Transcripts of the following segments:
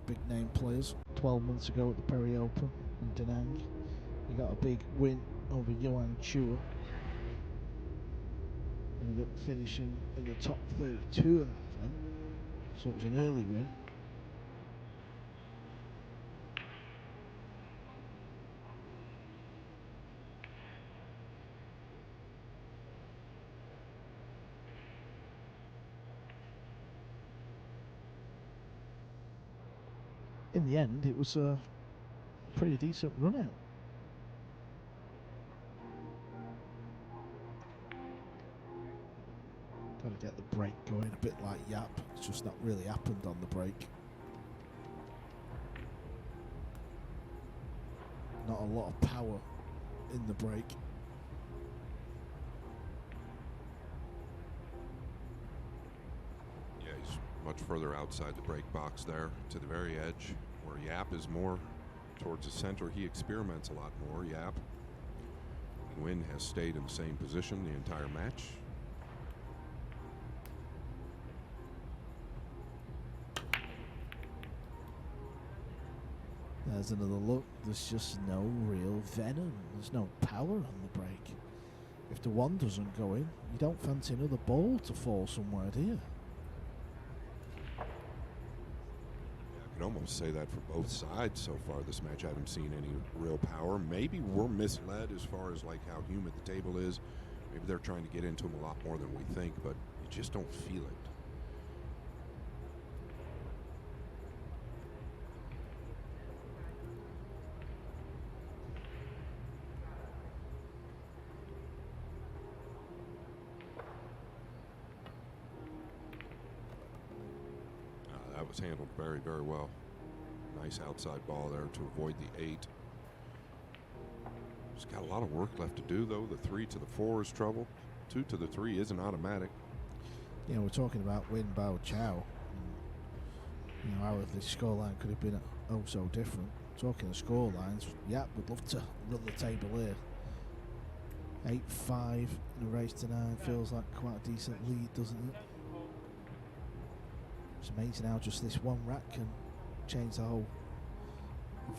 big name players. 12 months ago at the Perry Open in Da Nang, he got a big win over Yuan Chua. Ended up finishing in the top 32 of that event, so it was an early win. In the end, it was a pretty decent run out. Got to get the break going a bit like Yapp. It's just not really happened on the break. Not a lot of power in the break. Yeah, he's much further outside the break box there to the very edge, where Yapp is more towards the center. He experiments a lot more, Yapp. Nguyen has stayed in the same position the entire match. There's another look. There's just no real venom. There's no power on the break. If the one doesn't go in, you don't fancy another ball to fall somewhere, do you? Yeah, I can almost say that for both sides so far this match. I haven't seen any real power. Maybe we're misled as far as like how humid the table is. Maybe they're trying to get into them a lot more than we think, but you just don't feel it. That was handled very, very well. Nice outside ball there to avoid the 8. He's got a lot of work left to do, though. The 3 to the 4 is trouble. 2 to the 3 isn't automatic. You know, we're talking about Win Bao Chao. You know, how the scoreline could have been oh so different. Talking of scorelines, Yapp would love to run the table here. 8-5 in a race to 9 feels like quite a decent lead, doesn't it? It's amazing how just this one rack can change the whole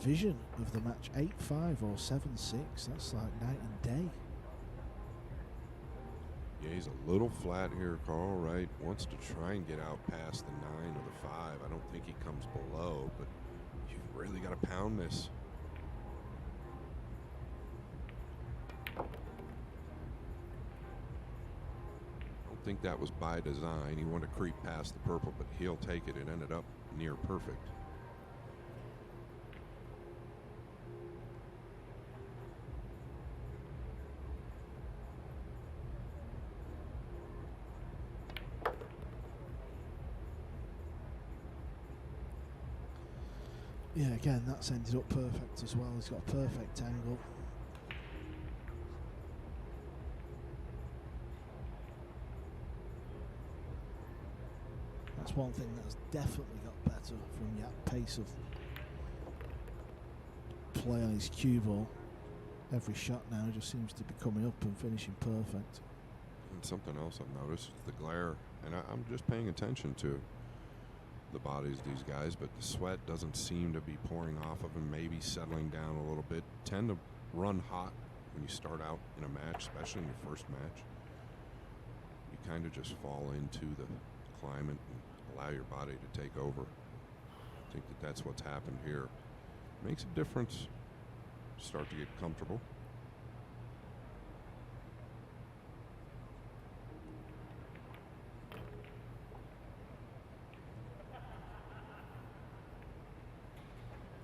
vision of the match. 8-5 or 7-6, that's like night and day. Yeah, he's a little flat here, Carl, right? Wants to try and get out past the 9 or the 5. I don't think he comes below, but you've really got to pound this. I think that was by design. He wanted to creep past the purple, but he'll take it. It ended up near perfect. Yeah, again, that's ended up perfect as well. He's got a perfect angle. That's one thing that's definitely got better from Yapp's pace of play on his cue ball. Every shot now just seems to be coming up and finishing perfect. And something else I've noticed is the glare, and I'm just paying attention to the bodies of these guys, but the sweat doesn't seem to be pouring off of them, maybe settling down a little bit. Tend to run hot when you start out in a match, especially in your first match. You kind of just fall into the climate and allow your body to take over. I think that that's what's happened here. Makes a difference. Start to get comfortable.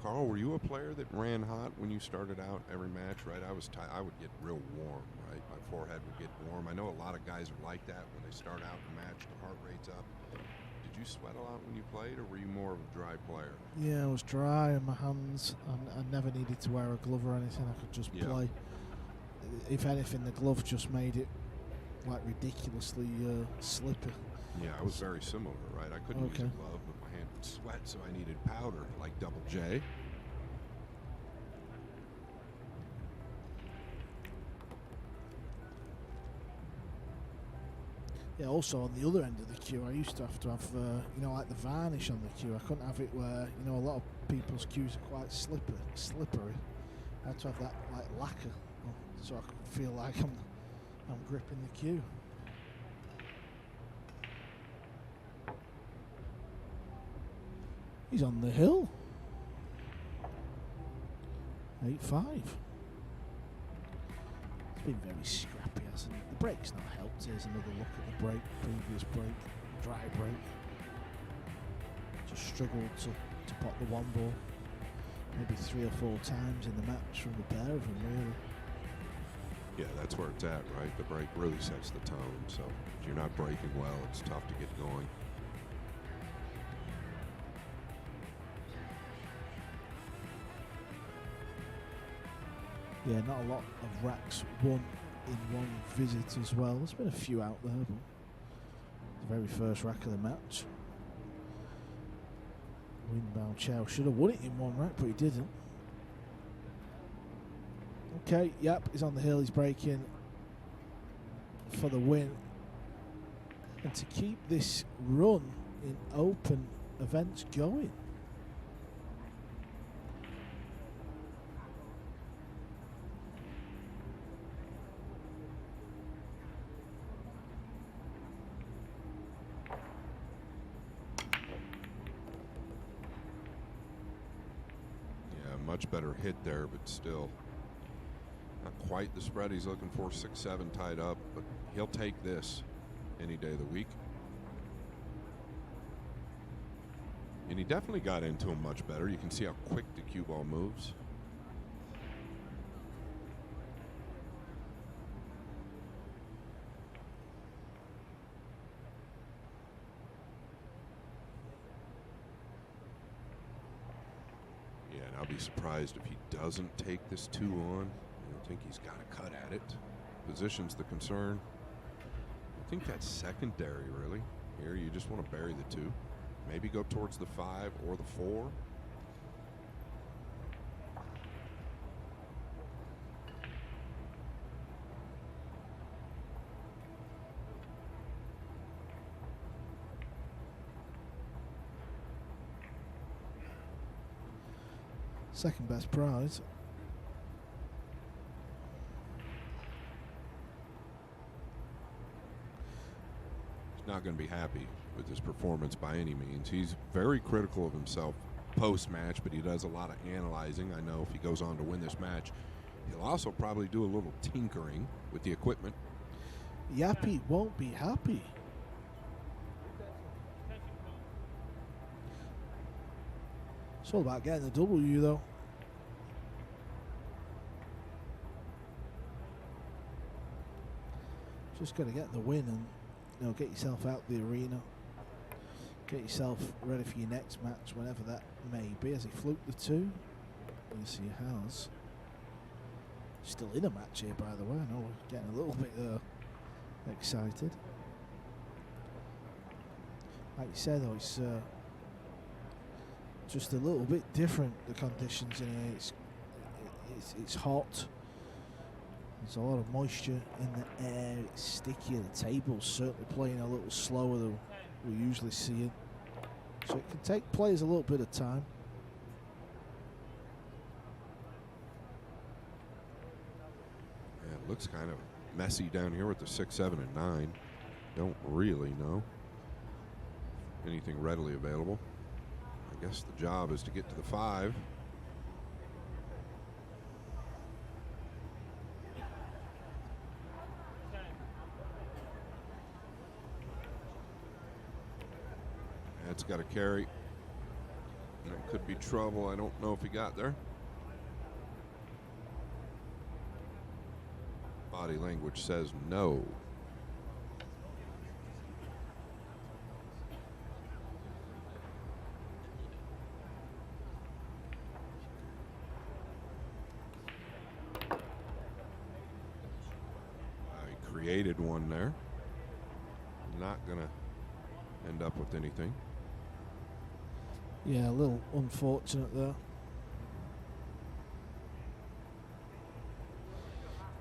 Carl, were you a player that ran hot when you started out every match, right? I would get real warm, right? My forehead would get warm. I know a lot of guys are like that when they start out in a match, the heart rate's up. Did you sweat a lot when you played, or were you more of a dry player? Yeah, I was dry in my hands, and I never needed to wear a glove or anything. I could just play. If anything, the glove just made it like ridiculously slippy. Yeah, I was very similar, right? I couldn't use a glove, but my hand would sweat, so I needed powder, like Double J. Yeah, also on the other end of the queue, I used to have you know, like the varnish on the queue. I couldn't have it where, you know, a lot of people's queues are quite slippery. I had to have that like lacquer, so I could feel like I'm gripping the queue. He's on the hill. 8-5. It's been very scrappy, hasn't it? The brake's not helped. Here's another look at the brake, previous brake, dry brake. Just struggled to pot the one ball. Maybe 3 or 4 times in the match from the pair of them, really. Yeah, that's where it's at, right? The brake really sets the tone. So if you're not braking well, it's tough to get going. Yeah, not a lot of racks won in one visit as well. There's been a few out there, but the very first rack of the match. Winbound Chow should have won it in one rack, but he didn't. Okay, Yapp is on the hill. He's braking for the win. And to keep this run in open events going. Much better hit there, but still not quite the spread he's looking for. 6-7 tied up, but he'll take this any day of the week. And he definitely got into him much better. You can see how quick the cue ball moves. I'll be surprised if he doesn't take this 2 on. I think he's got a cut at it. Position's the concern. I think that's secondary, really. Here, you just want to bury the 2. Maybe go towards the 5 or the 4. Second best prize. He's not going to be happy with his performance by any means. He's very critical of himself post-match, but he does a lot of analyzing. I know if he goes on to win this match, he'll also probably do a little tinkering with the equipment. Yappy won't be happy. It's all about getting the W, though. Just got to get the win and, you know, get yourself out the arena. Get yourself ready for your next match, whenever that may be. Has he fluked the 2? Yes, he has. Still in a match here, by the way. I know we're getting a little bit excited. Like you said, though, it's just a little bit different, the conditions in here. It's hot. There's a lot of moisture in the air. It's sticky. The table's certainly playing a little slower than we usually see it. So it can take players a little bit of time. Yeah, it looks kind of messy down here with the 6, 7, and 9. Don't really know anything readily available. I guess the job is to get to the 5. That's got to carry. That could be trouble. I don't know if he got there. Body language says no. He created one there. Not going to end up with anything. Yeah, a little unfortunate there.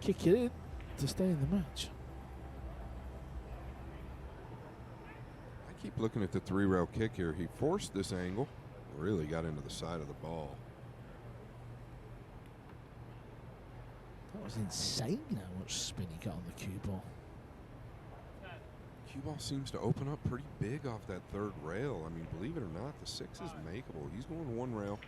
Kick it in to stay in the match. Keep looking at the 3-rail kick here. He forced this angle, really got into the side of the ball. That was insane how much spin he got on the cue ball. Cue ball seems to open up pretty big off that 3rd rail. I mean, believe it or not, the 6 is makeable. He's going 1 rail.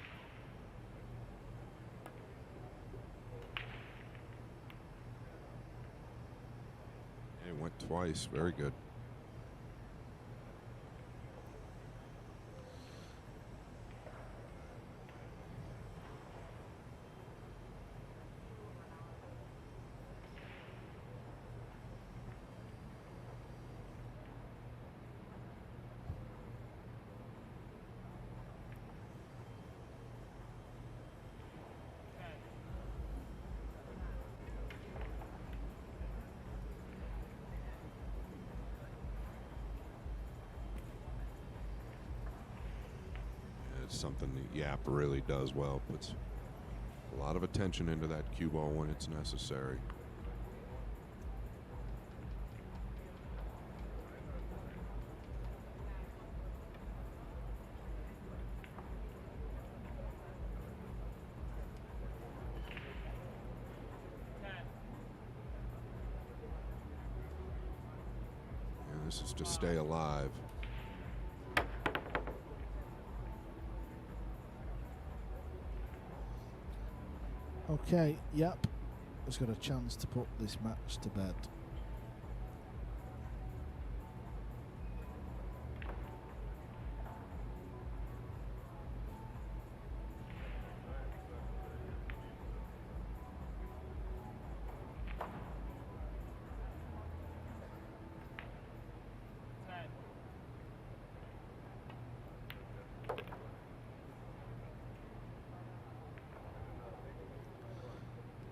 And he went twice. Very good. Something that Yapp really does well. Puts a lot of attention into that cue ball when it's necessary. And this is to stay alive. Okay, Yapp has got a chance to put this match to bed.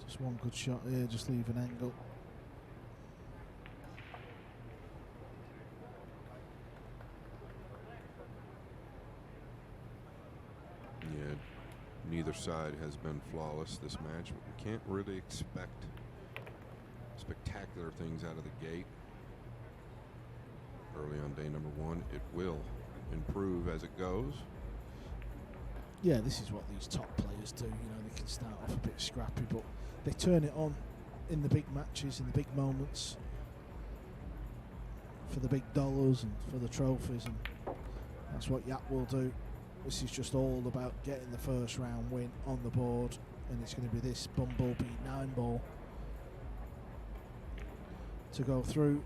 Just one good shot here, just leave an angle. Yeah, neither side has been flawless this match, but we can't really expect spectacular things out of the gate. Early on day number 1, it will improve as it goes. Yeah, this is what these top players do. You know, they can start off a bit scrappy, but they turn it on in the big matches, in the big moments, for the big dollars and for the trophies, and that's what Yapp will do. This is just all about getting the first round win on the board, and it's going to be this Bumblebee 9-ball to go through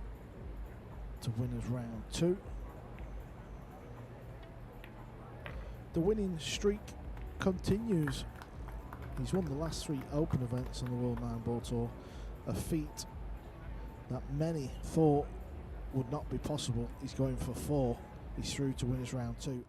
to winners round 2. The winning streak continues. He's won the last 3 Open events on the World 9-ball Tour, a feat that many thought would not be possible. He's going for 4. He's through to winners round 2.